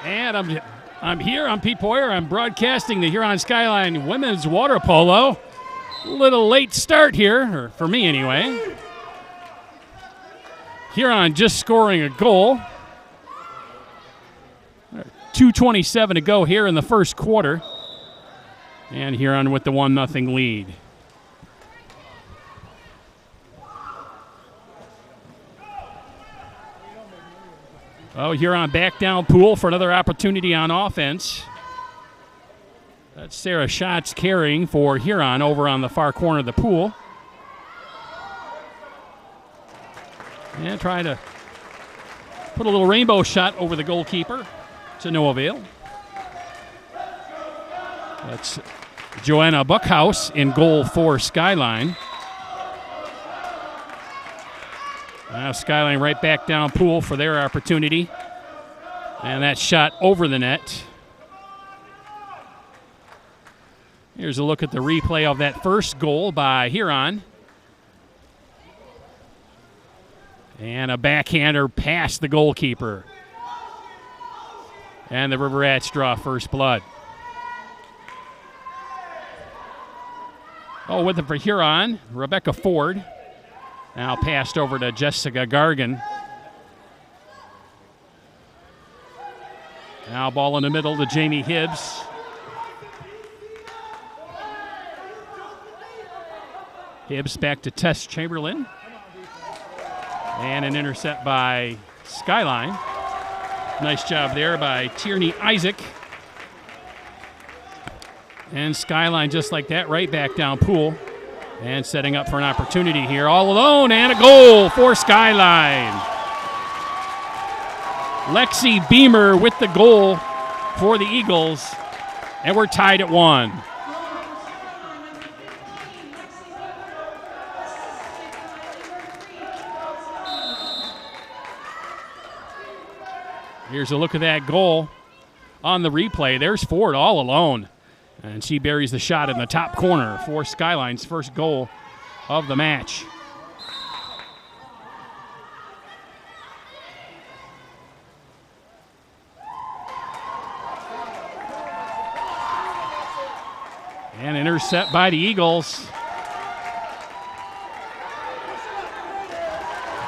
And I'm here. I'm Pete Poyer. I'm broadcasting the Huron Skyline women's water polo. A little late start here, or for me anyway. Huron just scoring a goal. 2:27 to go here in the first quarter. And Huron with the 1-0 lead. Oh, Huron back down Pool for another opportunity on offense. That's Sarah Schatz carrying for Huron over on the far corner of the Pool. And trying to put a little rainbow shot over the goalkeeper to no avail. That's Joanna Buckhouse in goal for Skyline. Now Skyline right back down Pool for their opportunity. And that shot over the net. Here's a look at the replay of that first goal by Huron. And a backhander past the goalkeeper. And the River Rats draw first blood. Oh, with it for Huron, Rebecca Ford. Now passed over to Jessica Gargan. Now ball in the middle to Jamie Hibbs. Hibbs back to Tess Chamberlain. And an intercept by Skyline. Nice job there by Tierney Isaac. And Skyline just like that, right back down Pool. And setting up for an opportunity here, all alone, and a goal for Skyline. Lexi Beamer with the goal for the Eagles, and we're tied at 1. Here's a look at that goal on the replay. There's Ford all alone. And she buries the shot in the top corner for Skyline's first goal of the match. And intercept by the Eagles.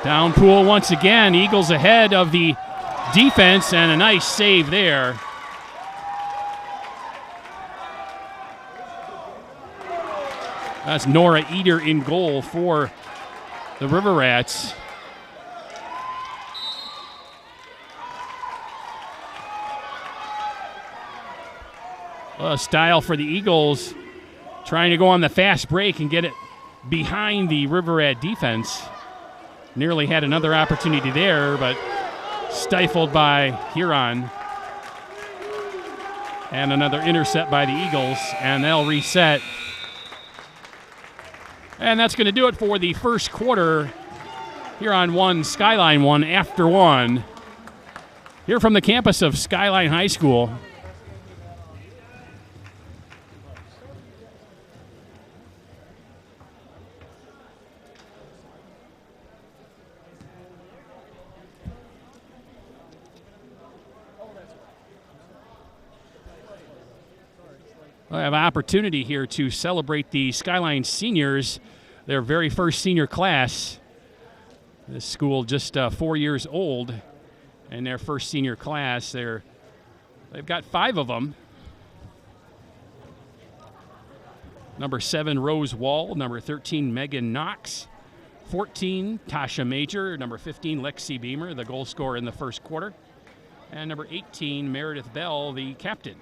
Down Pool once again. Eagles ahead of the defense, and a nice save there. That's Nora Eder in goal for the River Rats. Style for the Eagles, trying to go on the fast break and get it behind the River Rat defense. Nearly had another opportunity there, but stifled by Huron. And another intercept by the Eagles, and they'll reset. And that's going to do it for the first quarter. Huron 1, Skyline 1 after 1. Here from the campus of Skyline High School. I have an opportunity here to celebrate the Skyline seniors, their very first senior class. This school just 4 years old, and their first senior class. They've got 5 of them. Number 7, Rose Wall. Number 13, Megan Knox. 14, Tasha Major. Number 15, Lexi Beamer, the goal scorer in the first quarter. And number 18, Meredith Bell, the captain.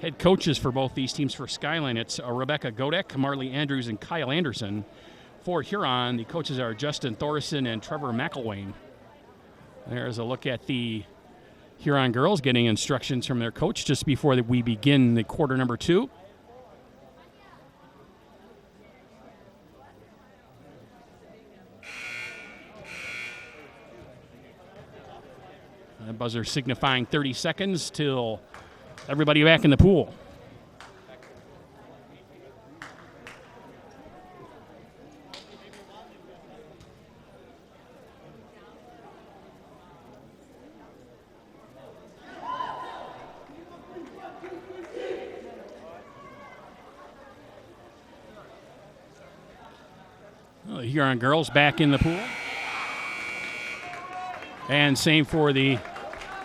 Head coaches for both these teams for Skyline, it's Rebecca Godek, Marley Andrews, and Kyle Anderson. For Huron, the coaches are Justin Thorson and Trevor McElwain. There's a look at the Huron girls getting instructions from their coach just before we begin the quarter number 2. The buzzer signifying 30 seconds till everybody back in the pool. Well, the Huron girls back in the pool. And same for the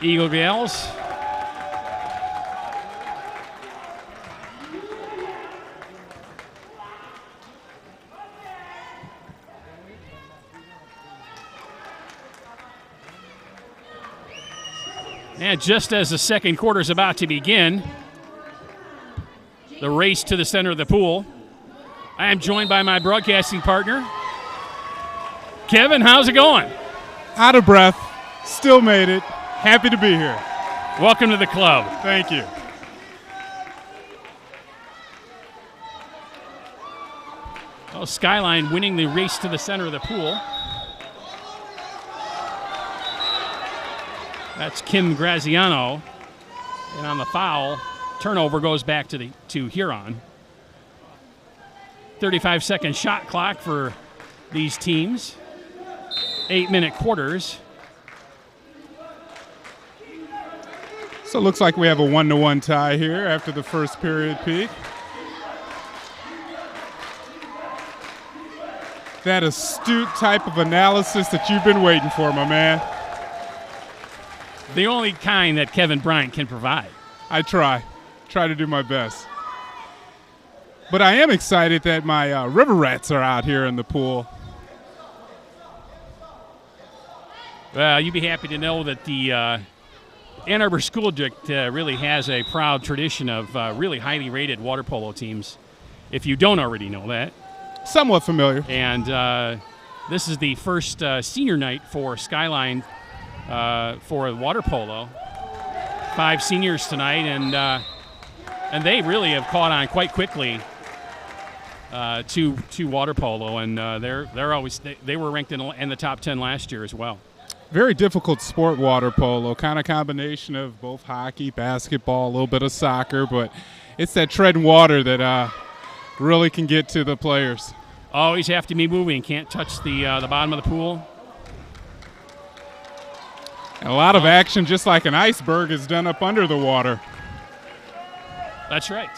Eagle Gals. And just as the second quarter is about to begin, the race to the center of the pool, I am joined by my broadcasting partner, Kevin. How's it going? Out of breath. Still made it. Happy to be here. Welcome to the club. Thank you. Well, Skyline winning the race to the center of the pool. That's Kim Graziano. And on the foul, turnover goes back to Huron. 35-second shot clock for these teams. 8-minute quarters. So it looks like we have a 1-1 tie here after the first period peak. That astute type of analysis that you've been waiting for, my man. The only kind that Kevin Bryant can provide. I try to do my best. But I am excited that my River Rats are out here in the pool. Well, you'd be happy to know that the Ann Arbor School District really has a proud tradition of really highly rated water polo teams, if you don't already know that. Somewhat familiar. And this is the first senior night for Skyline for water polo. 5 seniors tonight, and they really have caught on quite quickly to water polo, and they're always they were ranked in the top 10 last year as well. Very difficult sport, water polo, kind of combination of both hockey, basketball, a little bit of soccer, but it's that treading water that really can get to the players. Always have to be moving, can't touch the bottom of the pool. And a lot of action, just like an iceberg, is done up under the water. That's right.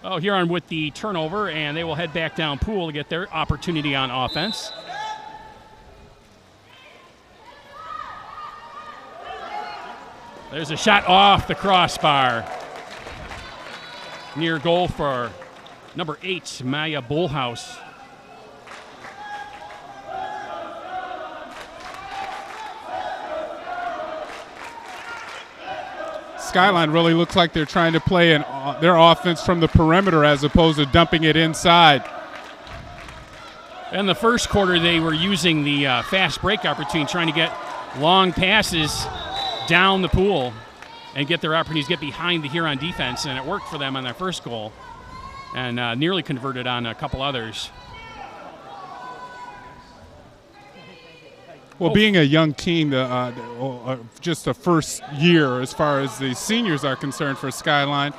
Oh, Huron with the turnover, and they will head back down pool to get their opportunity on offense. There's a shot off the crossbar. Near goal for number 8, Maya Bullhouse. Skyline really looks like they're trying to play their offense from the perimeter as opposed to dumping it inside. In the first quarter, they were using the fast break opportunity, trying to get long passes down the pool and get their opportunities, get behind the Huron defense, and it worked for them on their first goal and nearly converted on a couple others. Well, being a young team, just the first year as far as the seniors are concerned for Skyline,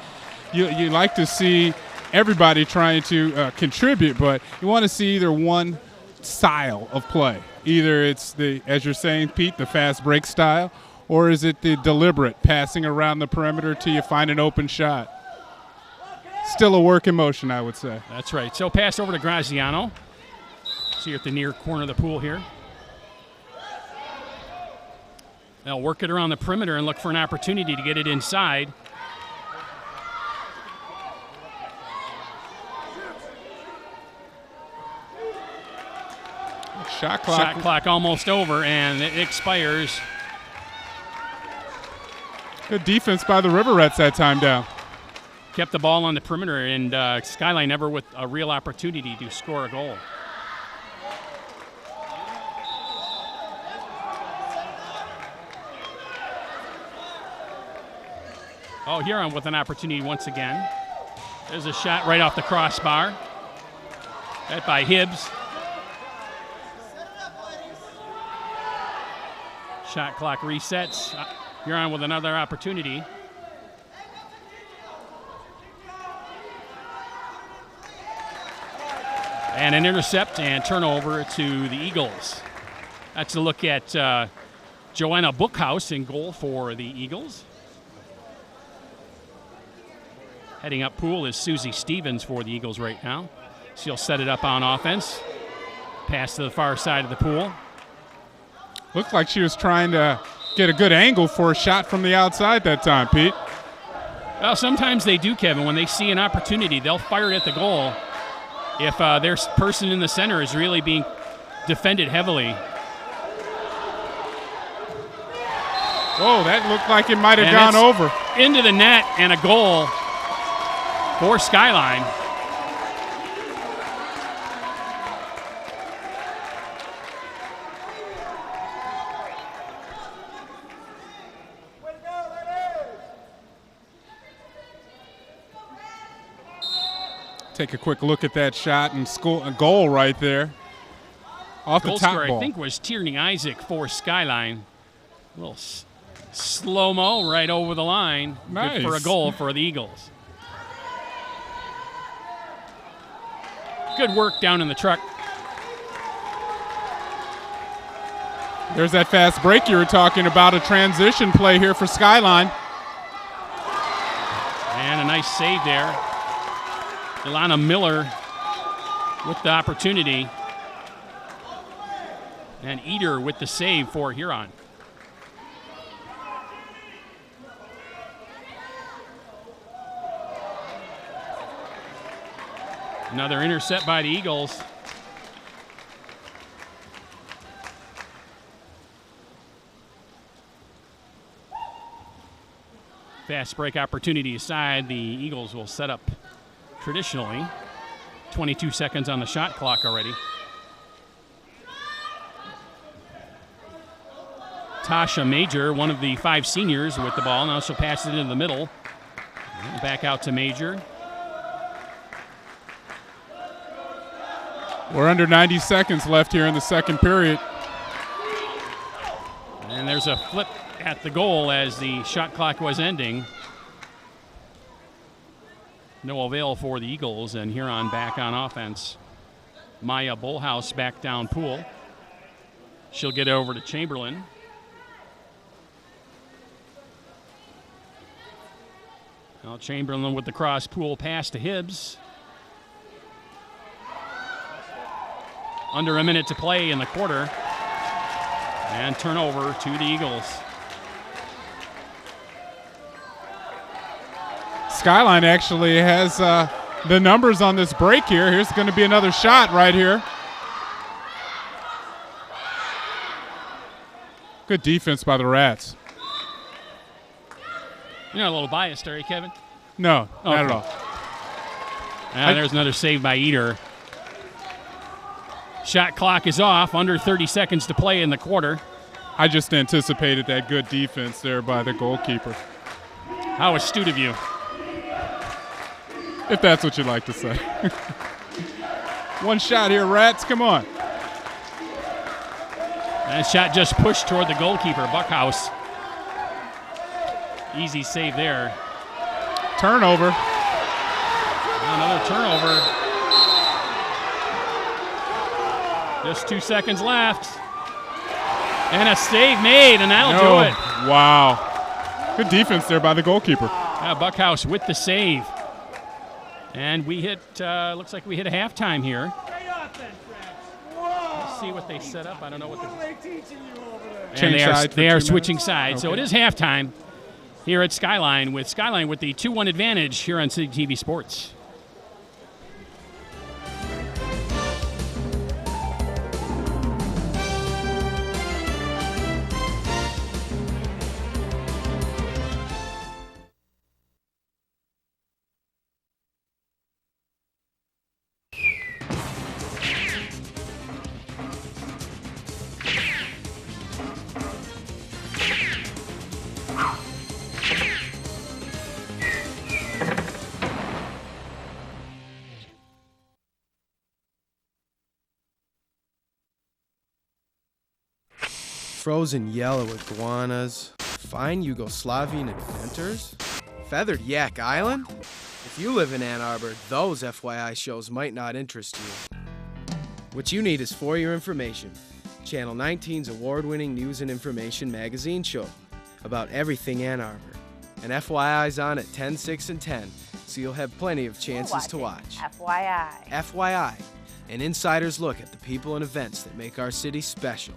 you like to see everybody trying to contribute, but you want to see either one style of play. Either it's as you're saying, Pete, the fast break style, or is it the deliberate passing around the perimeter till you find an open shot? Still a work in motion, I would say. That's right. So pass over to Graziano. See you at the near corner of the pool here. They'll work it around the perimeter and look for an opportunity to get it inside. Shot clock almost over, and it expires. Good defense by the Riverettes that time down. Kept the ball on the perimeter, and Skyline never with a real opportunity to score a goal. Oh, Huron with an opportunity once again. There's a shot right off the crossbar. That by Hibbs. Shot clock resets. Huron with another opportunity. And an intercept and turnover to the Eagles. That's a look at Joanna Bookhouse in goal for the Eagles. Heading up pool is Susie Stevens for the Eagles right now. She'll set it up on offense. Pass to the far side of the pool. Looked like she was trying to get a good angle for a shot from the outside that time, Pete. Well, sometimes they do, Kevin. When they see an opportunity, they'll fire it at the goal if their person in the center is really being defended heavily. Whoa, that looked like it might have gone over. Into the net and a goal for Skyline. Take a quick look at that shot and score a goal right there. Off the top scorer, ball. I think was Tierney Isaac for Skyline. A little slow-mo right over the line. Nice. Good for a goal for the Eagles. Good work down in the truck. There's that fast break you were talking about, a transition play here for Skyline. And a nice save there. Ilana Miller with the opportunity. And Eder with the save for Huron. Another intercept by the Eagles. Fast break opportunity aside, the Eagles will set up traditionally. 22 seconds on the shot clock already. Tasha Major, one of the 5 seniors with the ball. Now she'll pass it into the middle. Back out to Major. We're under 90 seconds left here in the second period. And there's a flip at the goal as the shot clock was ending. No avail for the Eagles, and Huron back on offense. Maya Bullhouse back down Poole. She'll get over to Chamberlain. Now Chamberlain with the cross. Poole pass to Hibbs. Under a minute to play in the quarter. And turnover to the Eagles. Skyline actually has the numbers on this break here. Here's going to be another shot right here. Good defense by the Rats. You're not a little biased, are you, Kevin? No, not at all. And there's another save by Eder. Shot clock is off. Under 30 seconds to play in the quarter. I just anticipated that good defense there by the goalkeeper. How astute of you. If that's what you'd like to say. One shot here, Rats. Come on. That shot just pushed toward the goalkeeper, Buckhouse. Easy save there. Turnover. Another turnover. Just 2 seconds left. And a save made, and that'll do it. Wow. Good defense there by the goalkeeper. Buckhouse with the save. And we hit, looks like we hit a halftime here. Let's see what they set up. I don't know what they are switching sides. Okay. So it is halftime here at Skyline with the 2-1 advantage here on City TV Sports. Frozen yellow iguanas, fine Yugoslavian inventors, feathered Yak Island? If you live in Ann Arbor, those FYI shows might not interest you. What you need is For Your Information, Channel 19's award-winning news and information magazine show about everything Ann Arbor. And FYI's on at 10, 6, and 10, so you'll have plenty of chances to watch. FYI. FYI, an insider's look at the people and events that make our city special.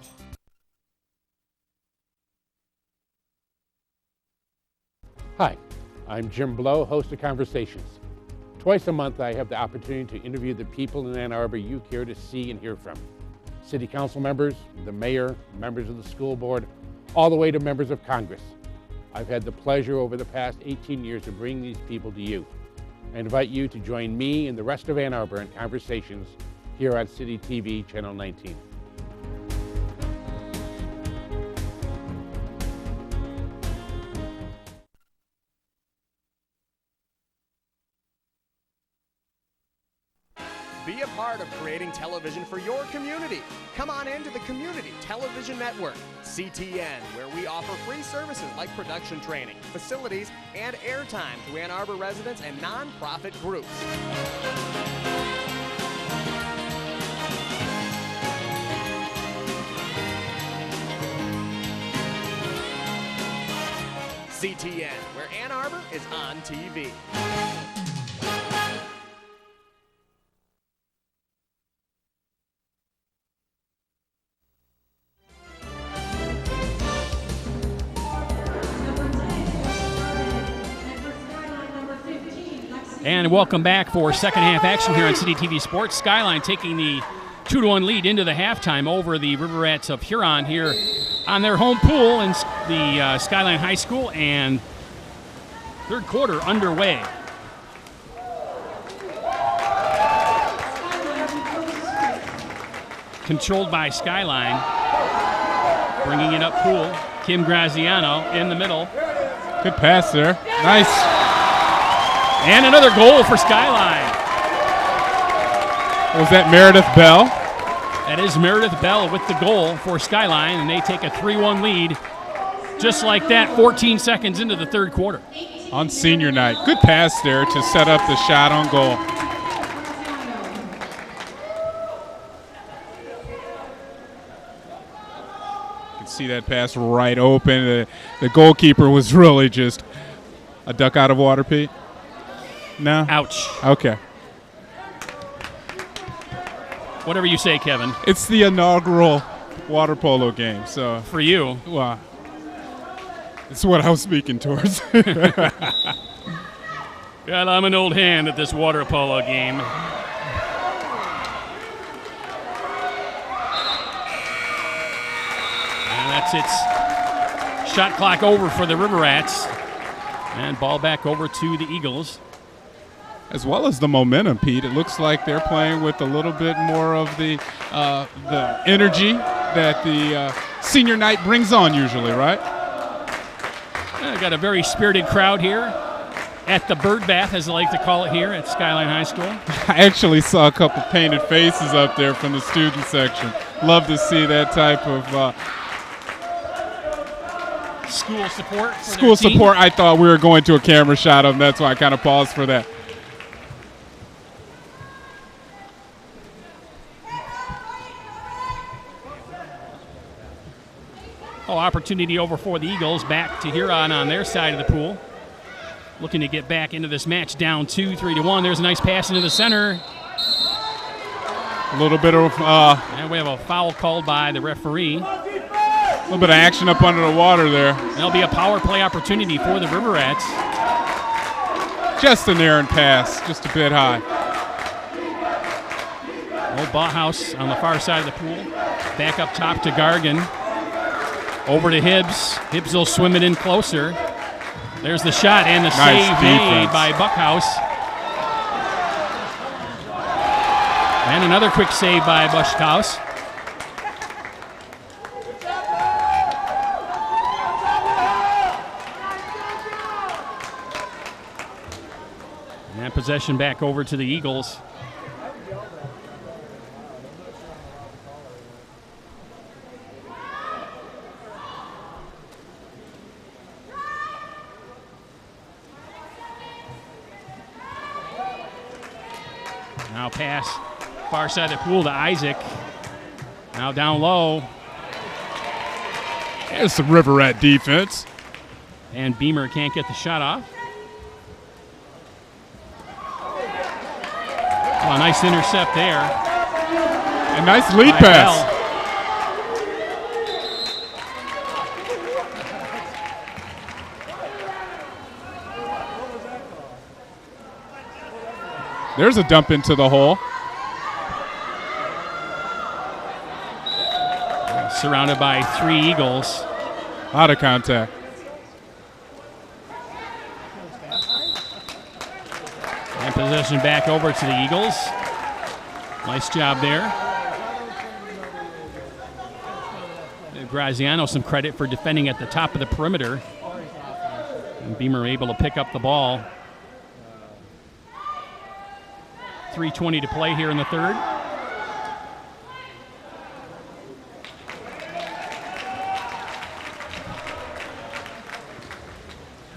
Hi, I'm Jim Blow, host of Conversations. Twice a month, I have the opportunity to interview the people in Ann Arbor you care to see and hear from. City council members, the mayor, members of the school board, all the way to members of Congress. I've had the pleasure over the past 18 years to bring these people to you. I invite you to join me and the rest of Ann Arbor in Conversations here on City TV Channel 19. Be a part of creating television for your community. Come on into the Community Television Network, CTN, where we offer free services like production training, facilities, and airtime to Ann Arbor residents and nonprofit groups. CTN, where Ann Arbor is on TV. And welcome back for second half action here on City TV Sports. Skyline taking the 2-1 lead into the halftime over the River Rats of Huron here on their home pool in the Skyline High School, and third quarter underway. Controlled by Skyline. Bringing it up pool. Kim Graziano in the middle. Good pass there. Nice. And another goal for Skyline. Was that Meredith Bell? That is Meredith Bell with the goal for Skyline, and they take a 3-1 lead just like that 14 seconds into the third quarter. On senior night. Good pass there to set up the shot on goal. You can see that pass right open. The goalkeeper was really just a duck out of water, Pete? No? Ouch. Okay. Whatever you say, Kevin. It's the inaugural water polo game, so. For you. Well, it's what I was speaking towards. God, I'm an old hand at this water polo game. And that's its shot clock over for the River Rats. And ball back over to the Eagles. As well as the momentum, Pete. It looks like they're playing with a little bit more of the energy that the senior night brings on usually, right? Got a very spirited crowd here at the Bird Bath, as I like to call it here at Skyline High School. I actually saw a couple painted faces up there from the student section. Love to see that type of school support. School support. I thought we were going to a camera shot of them. That's why I kind of paused for that. Oh, opportunity over for the Eagles. Back to Huron on their side of the pool. Looking to get back into this match, down 2-3-1. There's a nice pass into the center. A little bit of... and we have a foul called by the referee. A little bit of action up under the water there. There'll be a power play opportunity for the River Rats. Just an errant pass, just a bit high. Old Bauhaus on the far side of the pool. Back up top to Gargan. Over to Hibbs. Hibbs will swim it in closer. There's the shot and the save made by Buckhouse. And another quick save by Buckhouse. And possession back over to the Eagles. Now pass far side of the pool to Isaac. Now down low. There's some River Rat defense. And Beamer can't get the shot off. Oh, a nice intercept there. A nice lead pass. Bell. There's a dump into the hole. Surrounded by three Eagles. Out of contact. And possession back over to the Eagles. Nice job there. Give Graziano some credit for defending at the top of the perimeter. And Beamer able to pick up the ball. 3:20 to play here in the third.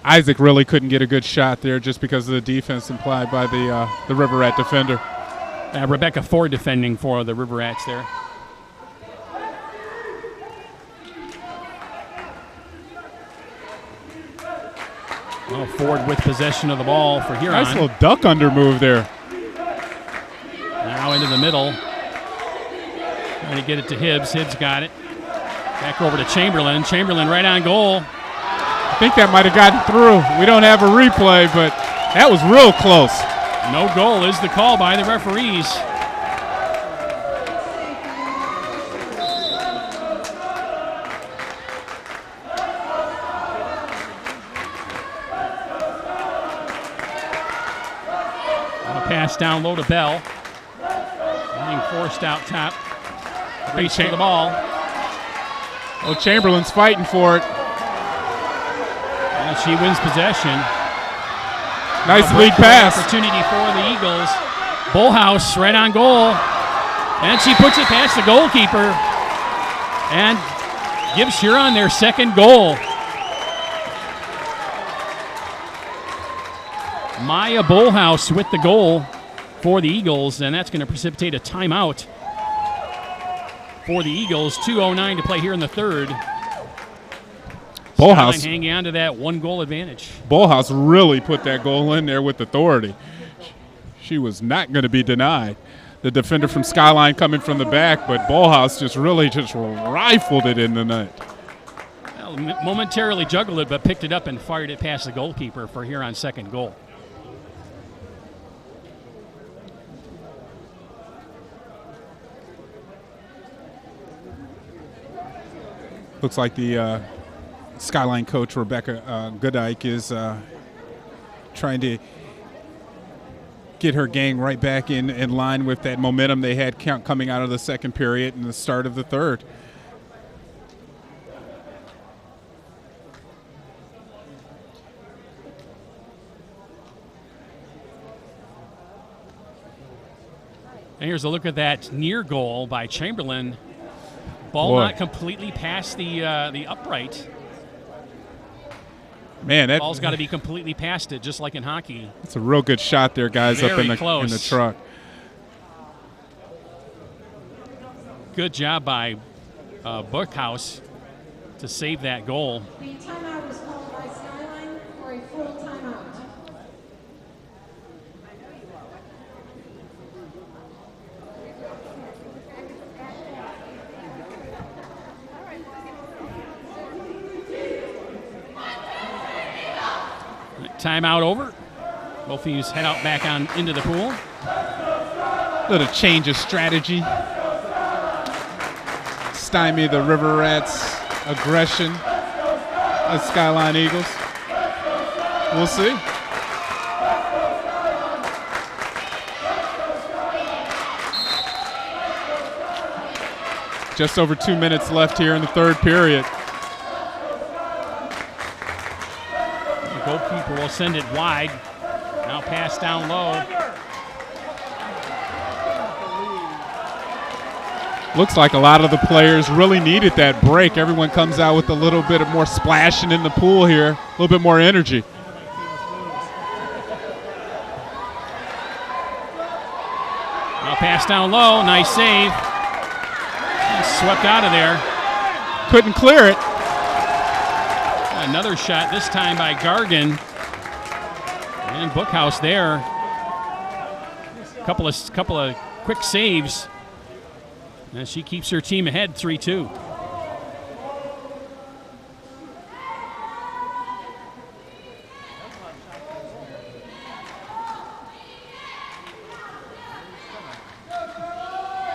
Isaac really couldn't get a good shot there just because of the defense implied by the River Rat defender. Rebecca Ford defending for the River Rats there. Oh, Ford with possession of the ball for Huron. Nice little duck under move there. Now into the middle. Trying to get it to Hibbs. Hibbs got it. Back over to Chamberlain. Chamberlain right on goal. I think that might have gotten through. We don't have a replay, but that was real close. No goal is the call by the referees. Pass down low to Bell. Being forced out top. Race for the ball. Oh, Chamberlain's fighting for it. And she wins possession. Nice lead pass. Opportunity for the Eagles. Bullhouse right on goal. And she puts it past the goalkeeper and gives Huron their second goal. Maya Bullhouse with the goal for the Eagles, and that's going to precipitate a timeout for the Eagles. 2:09 to play here in the third. Bullhouse Skyline hanging on to that one-goal advantage. Bullhouse really put that goal in there with authority. She was not going to be denied. The defender from Skyline coming from the back, but Bullhouse just rifled it in the net. Well, momentarily juggled it, but picked it up and fired it past the goalkeeper for Huron's second goal. Looks like the Skyline coach, Rebecca Goodike, is trying to get her gang right back in line with that momentum they had coming out of the second period and the start of the third. And here's a look at that near goal by Chamberlain. Ball Boy. not completely past the upright. Man, that Ball's got to be completely past it, just like in hockey. It's a real good shot there, guys, up Very in the close. truck. Good job by Bookhouse to save that goal. The timeout was called by Skyline for a full timeout. Timeout over. Both of you head out back on into the pool. Little change of strategy. Stymie the River Rats' aggression as Skyline Eagles. We'll see. Just over 2 minutes left here in the third period. The goalkeeper will send it wide. Now pass down low. Looks like a lot of the players really needed that break. Everyone comes out with a little bit of more splashing in the pool here, a little bit more energy. Now pass down low. Nice save. Swept out of there. Couldn't clear it. Another shot, this time by Gargan. And Bookhouse there. Couple of quick saves. And she keeps her team ahead 3-2.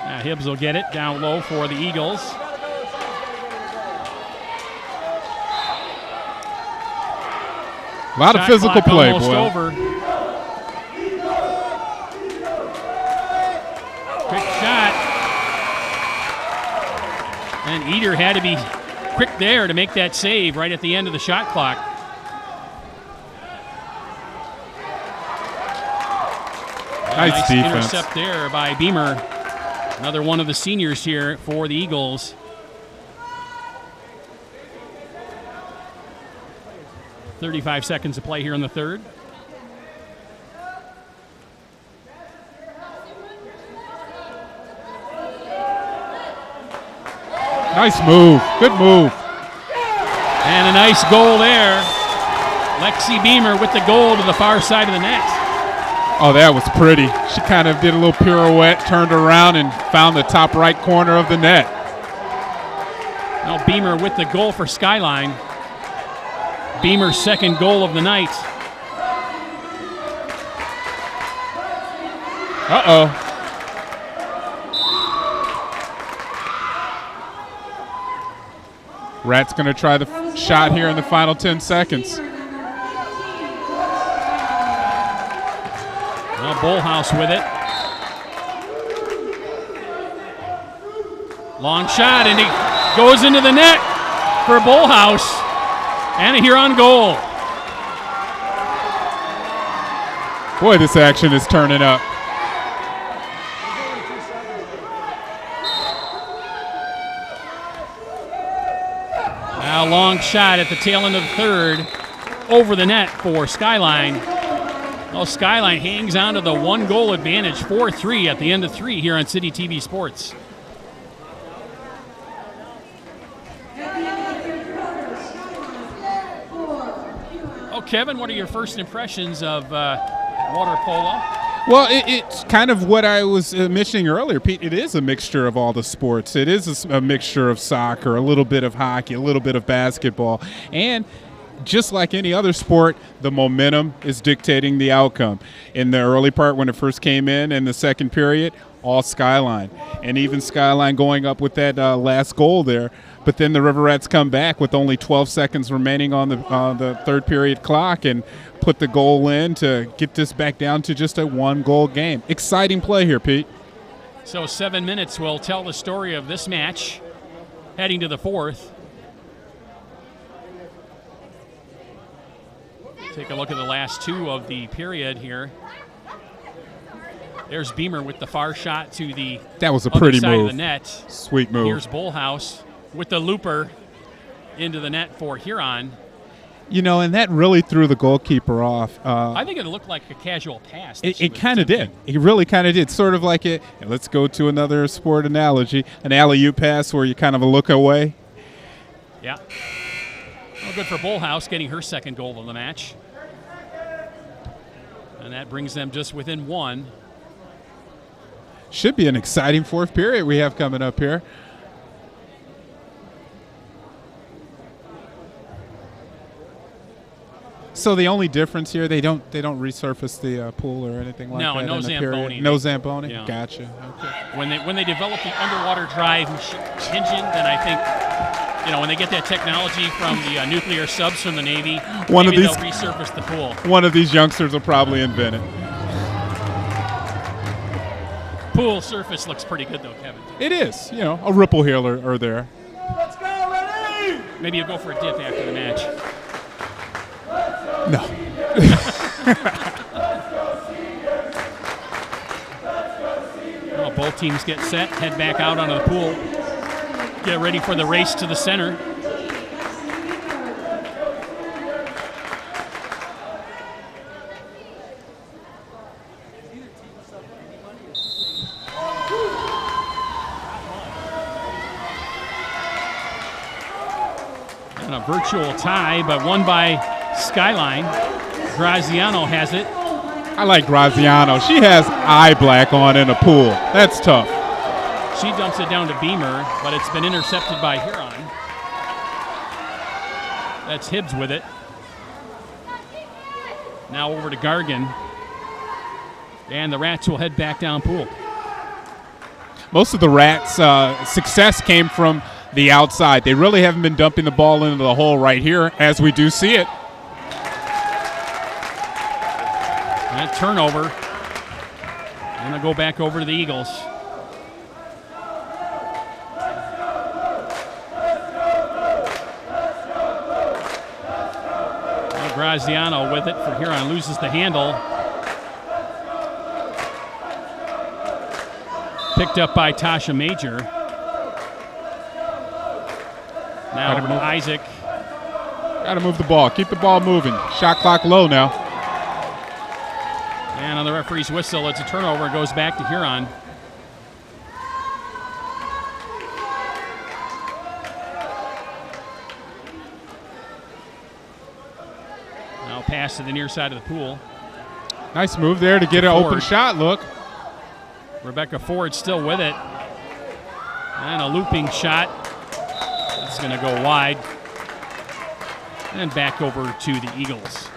Now Hibbs will get it down low for the Eagles. A lot of physical play, almost boy. over. Quick shot. And Eder had to be quick there to make that save right at the end of the shot clock. Nice defense. Intercept there by Beamer. Another one of the seniors here for the Eagles. .35 seconds to play here in the third. Nice move. Good move. And a nice goal there. Lexi Beamer with the goal to the far side of the net. Oh, that was pretty. She kind of did a little pirouette, turned around, and found the top right corner of the net. Now Beamer with the goal for Skyline. Beamer's second goal of the night. Uh-oh. Rat's going to try the shot here in the final 10 seconds. Now Bullhouse with it. Long shot, and it goes into the net for Bullhouse. And a Huron goal. Boy, this action is turning up. A long shot at the tail end of the third over the net for Skyline. Well, Skyline hangs on to the 1-goal advantage, 4-3 at the end of 3 here on City TV Sports. Oh, Kevin, what are your first impressions of water polo? Well, it's kind of what I was mentioning earlier, Pete. It is a mixture of all the sports. It is a mixture of soccer, a little bit of hockey, a little bit of basketball. And just like any other sport, the momentum is dictating the outcome. In the early part when it first came in the second period, all Skyline. And even Skyline going up with that last goal there. But then the River Rats come back with only 12 seconds remaining on the third period clock and put the goal in to get this back down to just a 1-goal game. Exciting play here, Pete. So 7 minutes will tell the story of this match heading to the fourth. Take a look at the last 2 of the period here. There's Beamer with the far shot to the that was a pretty side move. of the net. Sweet move. Here's Bullhouse with the looper into the net for Huron. You know, and that really threw the goalkeeper off. I think it looked like a casual pass. It kind of did. It really kind of did. Sort of like it. Let's go to another sport analogy. An alley-oop pass where you kind of look away. Yeah. Well, good for Bullhouse getting her second goal of the match. And that brings them just within 1. Should be an exciting fourth period we have coming up here. So the only difference here, they don't resurface the pool or anything like that. No Zamboni. No Zamboni. Yeah. Gotcha. Okay. When they develop the underwater drive engine, then I think, when they get that technology from the nuclear subs from the Navy, they'll resurface the pool. One of these youngsters will probably invent it. Pool surface looks pretty good though, Kevin. It is. A ripple here or there. Let's go, ready? Maybe you'll go for a dip after the match. No. Well, both teams get set, head back out onto the pool, get ready for the race to the center. And a virtual tie, but won by Skyline. Graziano has it. I like Graziano. She has eye black on in a pool. That's tough. She dumps it down to Beamer, but it's been intercepted by Huron. That's Hibbs with it. Now over to Gargan. And the Rats will head back down pool. Most of the Rats' success came from the outside. They really haven't been dumping the ball into the hole right here, as we do see it. And a turnover. And they'll go back over to the Eagles. Well, Graziano with it for Huron. Loses the handle. Picked up by Tasha Major. Now over to Isaac. Got to move the ball. Keep the ball moving. Shot clock low now. And on the referee's whistle, it's a turnover. It goes back to Huron. Now pass to the near side of the pool. Nice move there to get an open shot look. Rebecca Ford still with it. And a looping shot. That's going to go wide. And back over to the Eagles.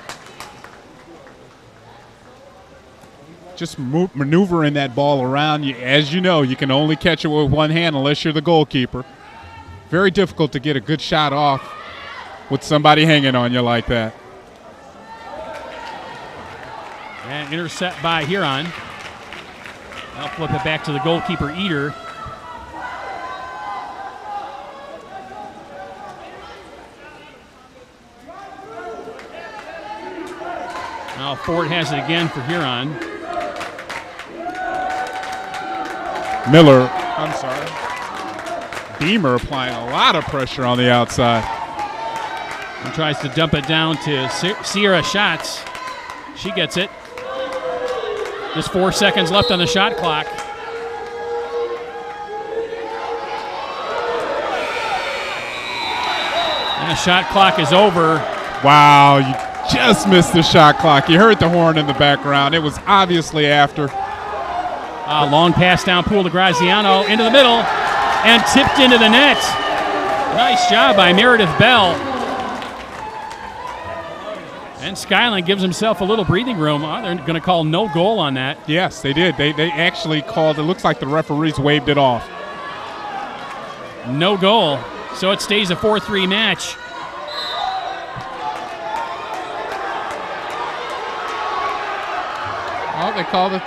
Just maneuvering that ball around. As you know, you can only catch it with one hand unless you're the goalkeeper. Very difficult to get a good shot off with somebody hanging on you like that. And intercept by Huron. I'll flip it back to the goalkeeper, Eater. Now Ford has it again for Huron. Miller, I'm sorry. Beamer applying a lot of pressure on the outside. And tries to dump it down to Sierra Schatz. She gets it. Just 4 seconds left on the shot clock. And the shot clock is over. Wow, you just missed the shot clock. You heard the horn in the background. It was obviously after. Long pass down pool to Graziano into the middle and tipped into the net. Nice job by Meredith Bell. And Skyline gives himself a little breathing room. They're going to call no goal on that. Yes, they did. They actually called. It looks like the referees waved it off. No goal. So it stays a 4-3 match. Oh, they called it.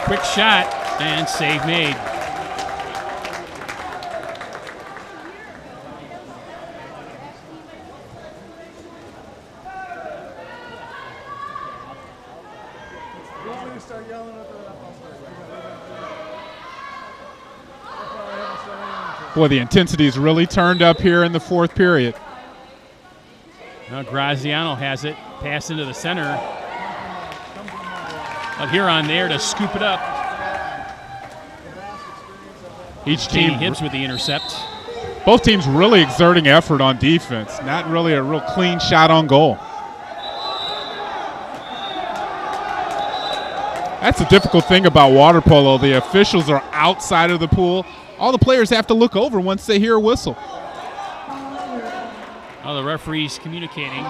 Quick shot and save made. Boy, the intensity's really turned up here in the fourth period. Now Graziano has it. Pass into the center. But Huron there to scoop it up. Each team Hibbs with the intercept. Both teams really exerting effort on defense. Not really a real clean shot on goal. That's a difficult thing about water polo. The officials are outside of the pool. All the players have to look over once they hear a whistle. Oh, the referee's communicating.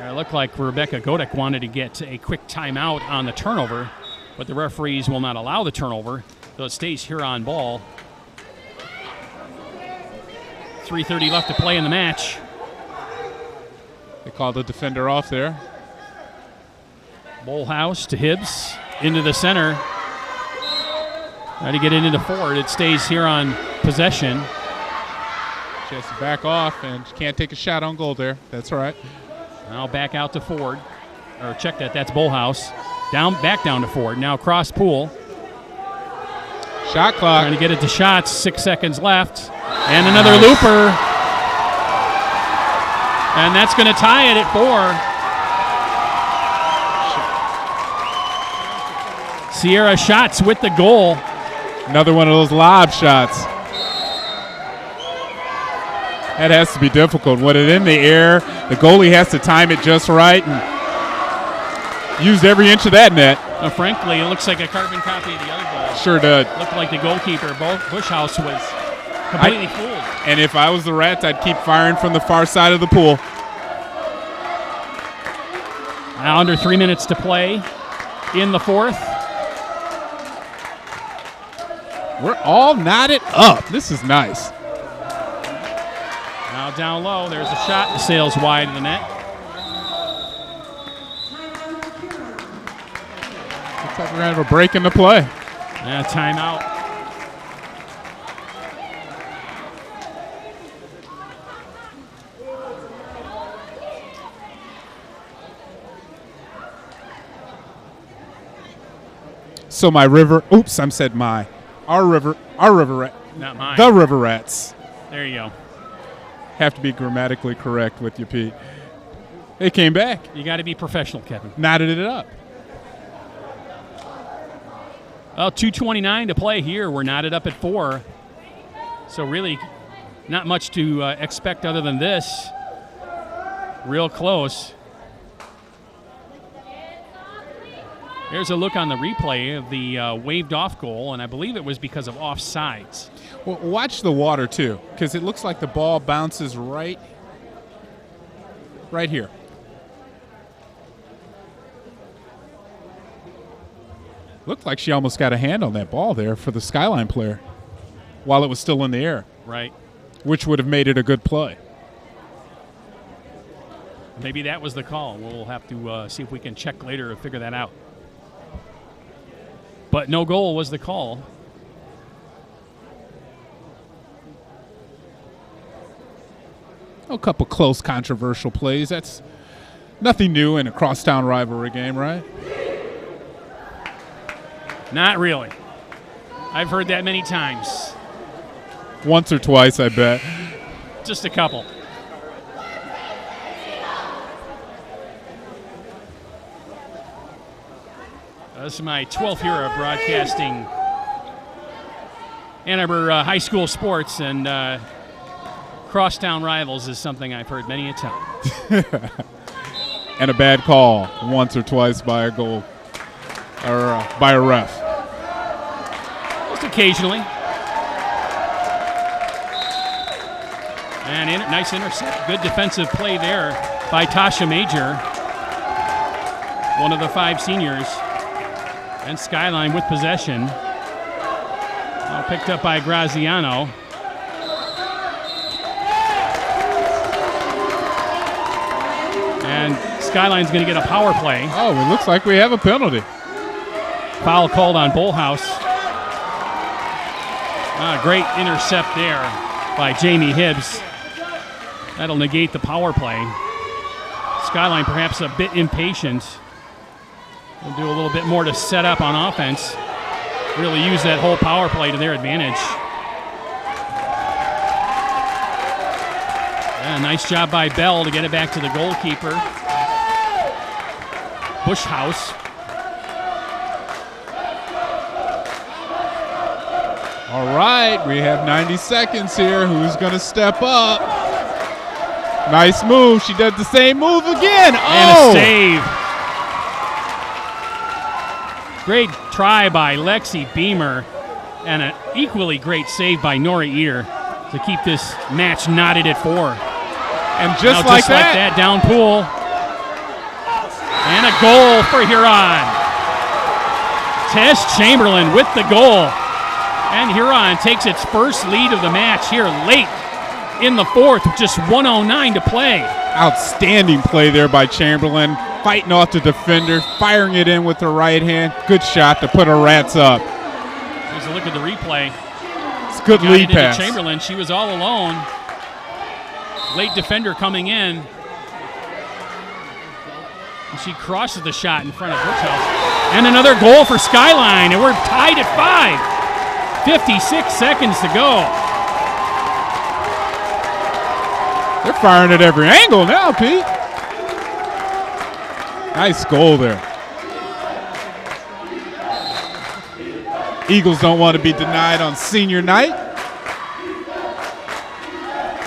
It looked like Rebecca Godek wanted to get a quick timeout on the turnover, but the referees will not allow the turnover, so it stays Huron ball. 3:30 left to play in the match. They called the defender off there. Bullhouse to Hibbs, into the center. Try to get it into forward. It stays Huron possession. She has to back off, and she can't take a shot on goal there. That's right. Now back out to Ford. Or check that. That's Bullhouse. Back down to Ford. Now cross pool. Shot clock. Trying to get it to shots. 6 seconds left. And another looper. And that's going to tie it at 4. Sierra Schatz with the goal. Another one of those lob shots. That has to be difficult. When it's in the air, the goalie has to time it just right and used every inch of that net. Frankly, it looks like a carbon copy of the other goal. Sure did. Looked like the goalkeeper, Bushhouse, was completely fooled. And if I was the Rats, I'd keep firing from the far side of the pool. Now under 3 minutes to play in the fourth. We're all knotted up. This is nice. Now down low, there's a shot that sails wide of the net. Looks like we're going to have a break in the play. Yeah, timeout. So our river rat. Not mine. The River Rats. There you go. Have to be grammatically correct with you, Pete. They came back. You got to be professional, Kevin. Knotted it up. Well, 2:29 to play here. We're knotted up at 4. So really not much to expect other than this. Real close. There's a look on the replay of the waved off goal, and I believe it was because of offsides. Well, watch the water, too, because it looks like the ball bounces right here. Looked like she almost got a hand on that ball there for the Skyline player while it was still in the air. Right. Which would have made it a good play. Maybe that was the call. We'll have to see if we can check later and figure that out. But no goal was the call. A couple close, controversial plays. That's nothing new in a crosstown rivalry game, right? Not really. I've heard that many times. Once or twice, I bet. Just a couple. This is my 12th year of broadcasting Ann Arbor high school sports, and crosstown rivals is something I've heard many a time. And a bad call once or twice by a goal or by a ref. Just occasionally. And nice intercept. Good defensive play there by Tasha Major, one of the 5 seniors. And Skyline with possession. Now picked up by Graziano. And Skyline's going to get a power play. Oh, it looks like we have a penalty. Foul called on Bullhouse. Great intercept there by Jamie Hibbs. That'll negate the power play. Skyline perhaps a bit impatient. They'll do a little bit more to set up on offense. Really use that whole power play to their advantage. Yeah, nice job by Bell to get it back to the goalkeeper. Bushhouse. All right, we have 90 seconds here. Who's going to step up? Nice move. She does the same move again. And a save. Great try by Lexi Beamer, and an equally great save by Nora Eater to keep this match knotted at 4. And just like that, down pool. And a goal for Huron. Tess Chamberlain with the goal. And Huron takes its first lead of the match here late in the 4th, with just 1:09 to play. Outstanding play there by Chamberlain, fighting off the defender, firing it in with her right hand. Good shot to put her Rats up. Here's a look at the replay. It's a good lead pass. Chamberlain, she was all alone. Late defender coming in. And she crosses the shot in front of Bushhouse. And another goal for Skyline, and we're tied at 5. 56 seconds to go. They're firing at every angle now, Pete. Nice goal there. Eagles don't want to be denied on senior night.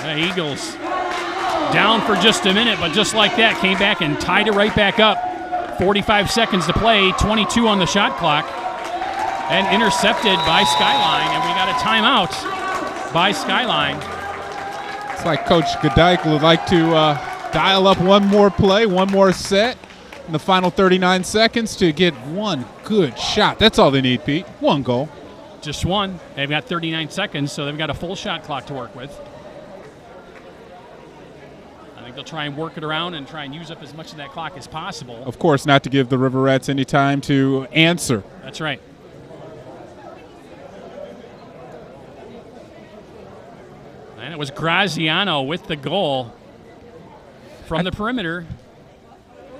The Eagles down for just a minute, but just like that, came back and tied it right back up. 45 seconds to play, 22 on the shot clock. And intercepted by Skyline, and we got a timeout by Skyline. It's like Coach Godike would like to dial up one more play, one more set in the final 39 seconds to get one good shot. That's all they need, Pete. One goal. Just one. They've got 39 seconds, so they've got a full shot clock to work with. I think they'll try and work it around and try and use up as much of that clock as possible. Of course, not to give the River Rats any time to answer. That's right. And it was Graziano with the goal from the perimeter.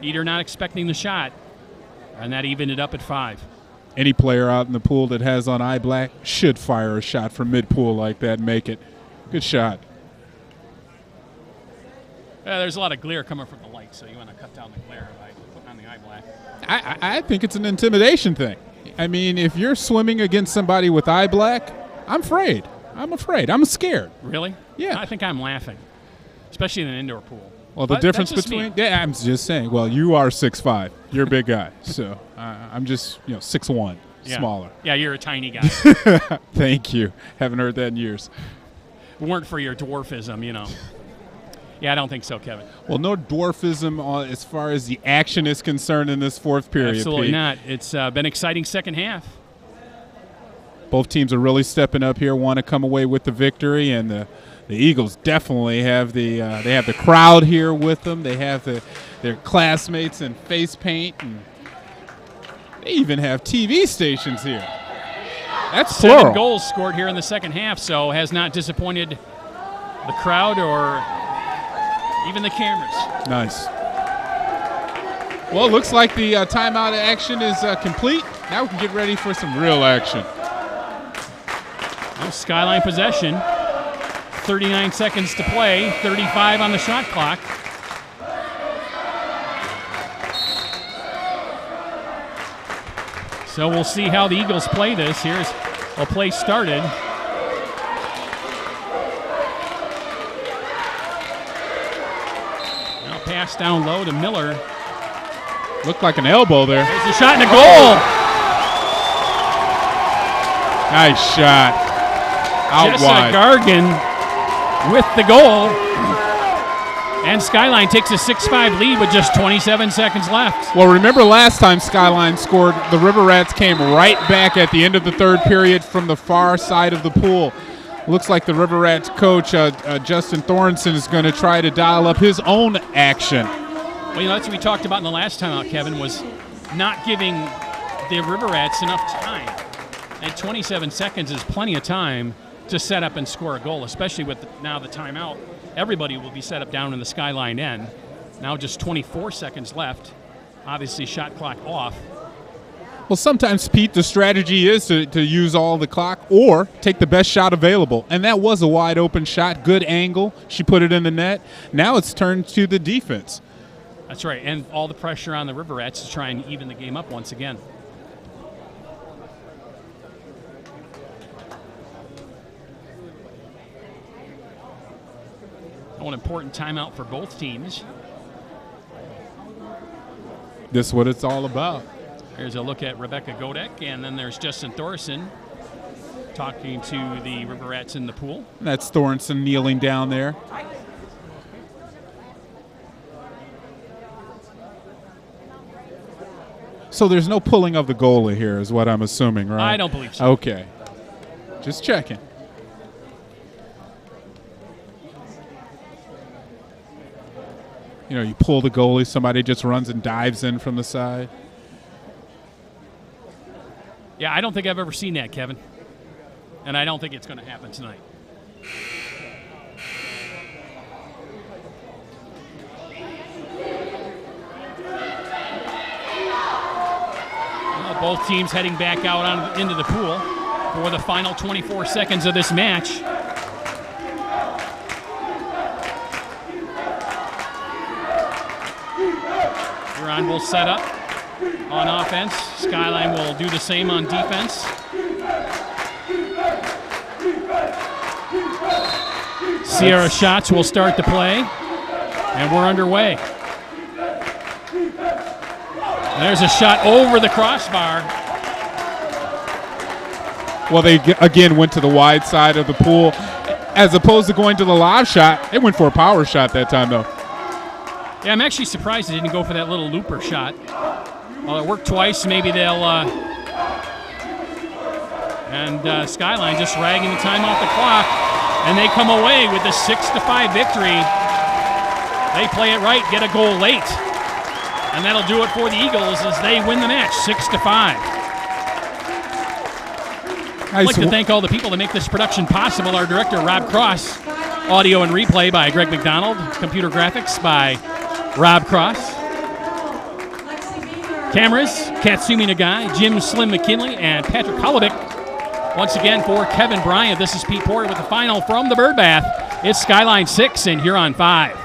Eater not expecting the shot, and that evened it up at 5. Any player out in the pool that has on eye black should fire a shot from mid-pool like that and make it. Good shot. There's a lot of glare coming from the light, so you want to cut down the glare by putting on the eye black. I think it's an intimidation thing. I mean, if you're swimming against somebody with eye black, I'm afraid. I'm scared. Really? Yeah. I think I'm laughing, especially in an indoor pool. Well, the difference between I'm just saying. Well, you are 6'5". You're a big guy, so I'm just 6'1", smaller. Yeah, you're a tiny guy. Thank you. Haven't heard that in years. If it weren't for your dwarfism, Yeah, I don't think so, Kevin. Well, no dwarfism as far as the action is concerned in this 4th period. Absolutely Pete. not. It's been exciting second half. Both teams are really stepping up here, want to come away with the victory, and the Eagles definitely have the crowd here with them. They have their classmates in face paint, and they even have TV stations here. That's plural. 7 goals scored here in the second half, so has not disappointed the crowd or even the cameras. Nice. Well, it looks like the timeout action is complete. Now we can get ready for some real action. Skyline possession. 39 seconds to play, 35 on the shot clock. So we'll see how the Eagles play this. Here's a play started. Now pass down low to Miller. Looked like an elbow there. There's a shot and a goal. Nice shot. Out Jessa wide. Gargan with the goal. And Skyline takes a 6-5 lead with just 27 seconds left. Well, remember last time Skyline scored, the River Rats came right back at the end of the third period from the far side of the pool. Looks like the River Rats coach, Justin Thornton, is going to try to dial up his own action. Well, that's what we talked about in the last time out, Kevin, was not giving the River Rats enough time. And 27 seconds is plenty of time to set up and score a goal, especially with now the timeout. Everybody will be set up down in the Skyline end. Now just 24 seconds left. Obviously, shot clock off. Well, sometimes, Pete, the strategy is to use all the clock or take the best shot available. And that was a wide open shot, good angle. She put it in the net. Now it's turned to the defense. That's right, and all the pressure on the River Rats to try and even the game up once again. An important timeout for both teams. This is what it's all about. Here's a look at Rebecca Godek, and then there's Justin Thorson talking to the River Rats in the pool. That's Thornton kneeling down there. So there's no pulling of the goalie here is what I'm assuming, right? I don't believe so. Okay. Just checking. You know, you pull the goalie, somebody just runs and dives in from the side. Yeah, I don't think I've ever seen that, Kevin. And I don't think it's going to happen tonight. Well, both teams heading back out into the pool for the final 24 seconds of this match. Huron will set up on offense. Skyline will do the same on defense. Sierra Schatz will start the play, and we're underway. There's a shot over the crossbar. Well, they again went to the wide side of the pool. As opposed to going to the live shot, they went for a power shot that time, though. Yeah, I'm actually surprised they didn't go for that little looper shot. Well, it worked twice. Maybe they'll... Skyline just dragging the time off the clock. And they come away with the 6-5 victory. They play it right, get a goal late. And that'll do it for the Eagles as they win the match, 6-5. I'd like to thank all the people that make this production possible. Our director, Rob Cross. Audio and replay by Greg McDonald. Computer graphics by Rob Cross. Cameras, Katsumi Nagai, Jim Slim McKinley, and Patrick Holovic. Once again, for Kevin Bryant, this is Pete Porter with the final from the Birdbath. It's Skyline 6 and Huron 5.